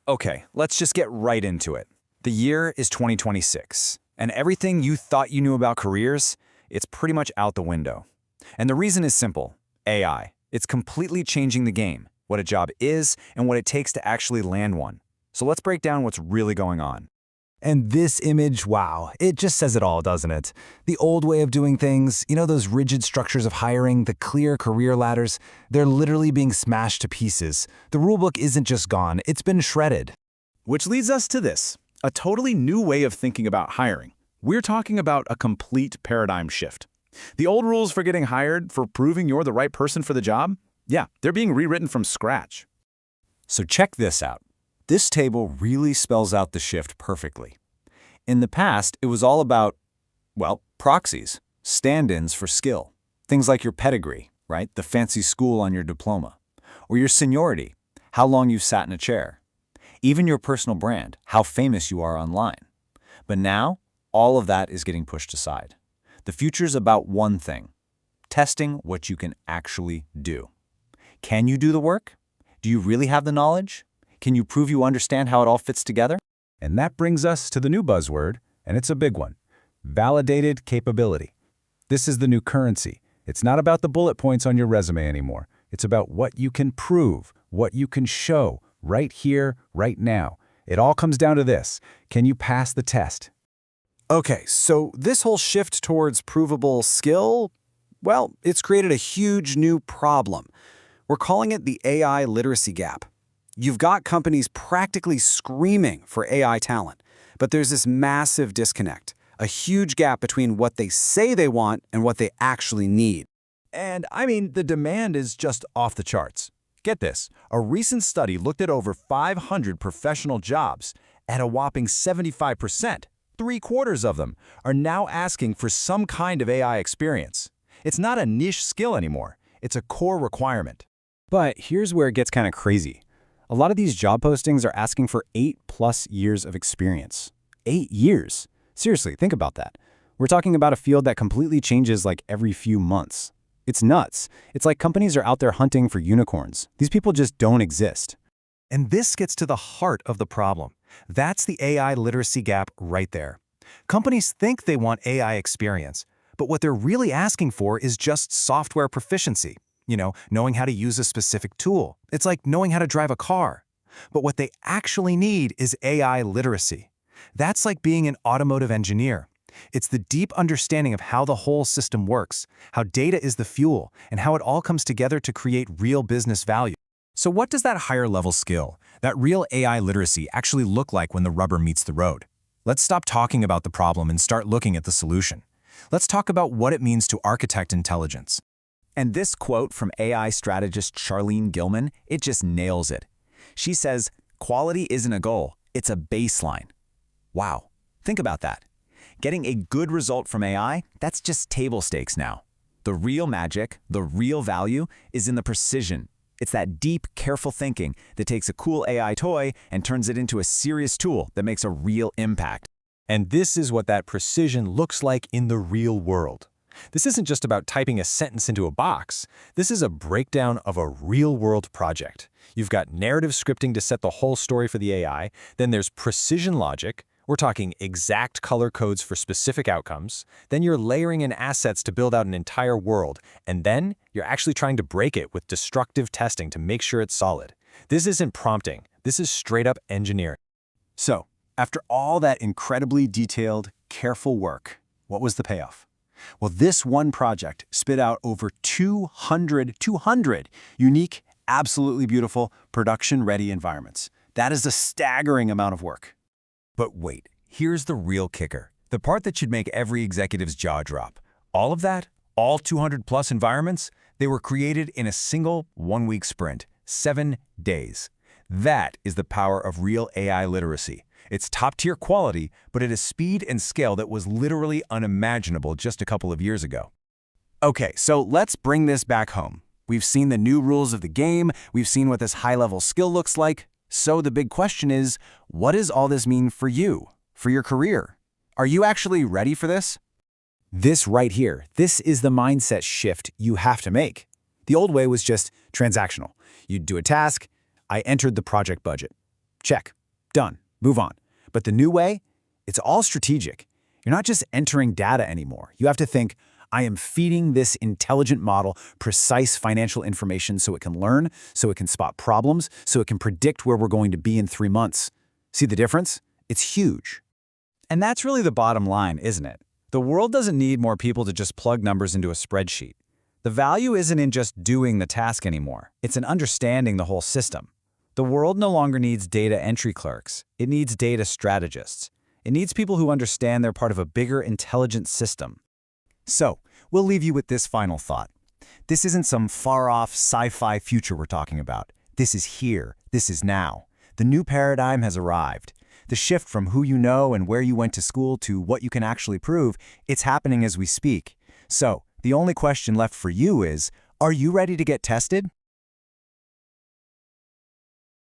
Okay, let's just get right into it. The year is 2026, and everything you thought you knew about careers, it's pretty much out the window. And the reason is simple: AI. It's completely changing the game, what a job is and what it takes to actually land one. So let's break down what's really going on. And this image, wow, it just says it all, doesn't it? The old way of doing things, those rigid structures of hiring, the clear career ladders, they're literally being smashed to pieces. The rulebook isn't just gone, it's been shredded. Which leads us to this, a totally new way of thinking about hiring. We're talking about a complete paradigm shift. The old rules for getting hired, for proving you're the right person for the job, yeah, they're being rewritten from scratch. So check this out. This table really spells out the shift perfectly. In the past, it was all about, well, proxies, stand-ins for skill. Things like your pedigree, right? The fancy school on your diploma. Or your seniority, how long you've sat in a chair. Even your personal brand, how famous you are online. But now, all of that is getting pushed aside. The future's about one thing: testing what you can actually do. Can you do the work? Do you really have the knowledge? Can you prove you understand how it all fits together? And that brings us to the new buzzword, and it's a big one: validated capability. This is the new currency. It's not about the bullet points on your resume anymore. It's about what you can prove, what you can show, right here, right now. It all comes down to this: can you pass the test? Okay, so this whole shift towards provable skill, well, it's created a huge new problem. We're calling it the AI literacy gap. You've got companies practically screaming for AI talent, but there's this massive disconnect, a huge gap between what they say they want and what they actually need. And I mean, the demand is just off the charts. Get this, a recent study looked at over 500 professional jobs. At a whopping 75%, 3/4 of them are now asking for some kind of AI experience. It's not a niche skill anymore, it's a core requirement. But here's where it gets kind of crazy. A lot of these job postings are asking for 8+ years of experience. 8 years? Seriously, think about that. We're talking about a field that completely changes like every few months. It's nuts. It's like companies are out there hunting for unicorns. These people just don't exist. And this gets to the heart of the problem. That's the AI literacy gap right there. Companies think they want AI experience, but what they're really asking for is just software proficiency. Knowing how to use a specific tool. It's like knowing how to drive a car. But what they actually need is AI literacy. That's like being an automotive engineer. It's the deep understanding of how the whole system works, how data is the fuel, and how it all comes together to create real business value. So what does that higher level skill, that real AI literacy, actually look like when the rubber meets the road? Let's stop talking about the problem and start looking at the solution. Let's talk about what it means to architect intelligence. And this quote from AI strategist Charlene Gilman, it just nails it. She says, "Quality isn't a goal, it's a baseline." Wow, think about that. Getting a good result from AI, that's just table stakes now. The real magic, the real value, is in the precision. It's that deep, careful thinking that takes a cool AI toy and turns it into a serious tool that makes a real impact. And this is what that precision looks like in the real world. This isn't just about typing a sentence into a box. This is a breakdown of a real-world project. You've got narrative scripting to set the whole story for the AI. Then there's precision logic. We're talking exact color codes for specific outcomes. Then you're layering in assets to build out an entire world. And then you're actually trying to break it with destructive testing to make sure it's solid. This isn't prompting. This is straight-up engineering. So, after all that incredibly detailed, careful work, what was the payoff? Well, this one project spit out over 200 unique, absolutely beautiful, production-ready environments. That is a staggering amount of work. But wait, here's the real kicker. The part that should make every executive's jaw drop. All of that, all 200+ environments, they were created in a single 1-week sprint, 7 days. That is the power of real AI literacy. It's top-tier quality, but at a speed and scale that was literally unimaginable just a couple of years ago. Okay, so let's bring this back home. We've seen the new rules of the game, we've seen what this high-level skill looks like. So the big question is, what does all this mean for you, for your career? Are you actually ready for this? This right here, this is the mindset shift you have to make. The old way was just transactional. You'd do a task, I entered the project budget. Check. Done. Move on. But the new way? It's all strategic. You're not just entering data anymore. You have to think, I am feeding this intelligent model precise financial information so it can learn, so it can spot problems, so it can predict where we're going to be in 3 months. See the difference? It's huge. And that's really the bottom line, isn't it? The world doesn't need more people to just plug numbers into a spreadsheet. The value isn't in just doing the task anymore. It's in understanding the whole system. The world no longer needs data entry clerks. It needs data strategists. It needs people who understand they're part of a bigger, intelligent system. So, we'll leave you with this final thought. This isn't some far-off sci-fi future we're talking about. This is here. This is now. The new paradigm has arrived. The shift from who you know and where you went to school to what you can actually prove, it's happening as we speak. So, the only question left for you is, are you ready to get tested?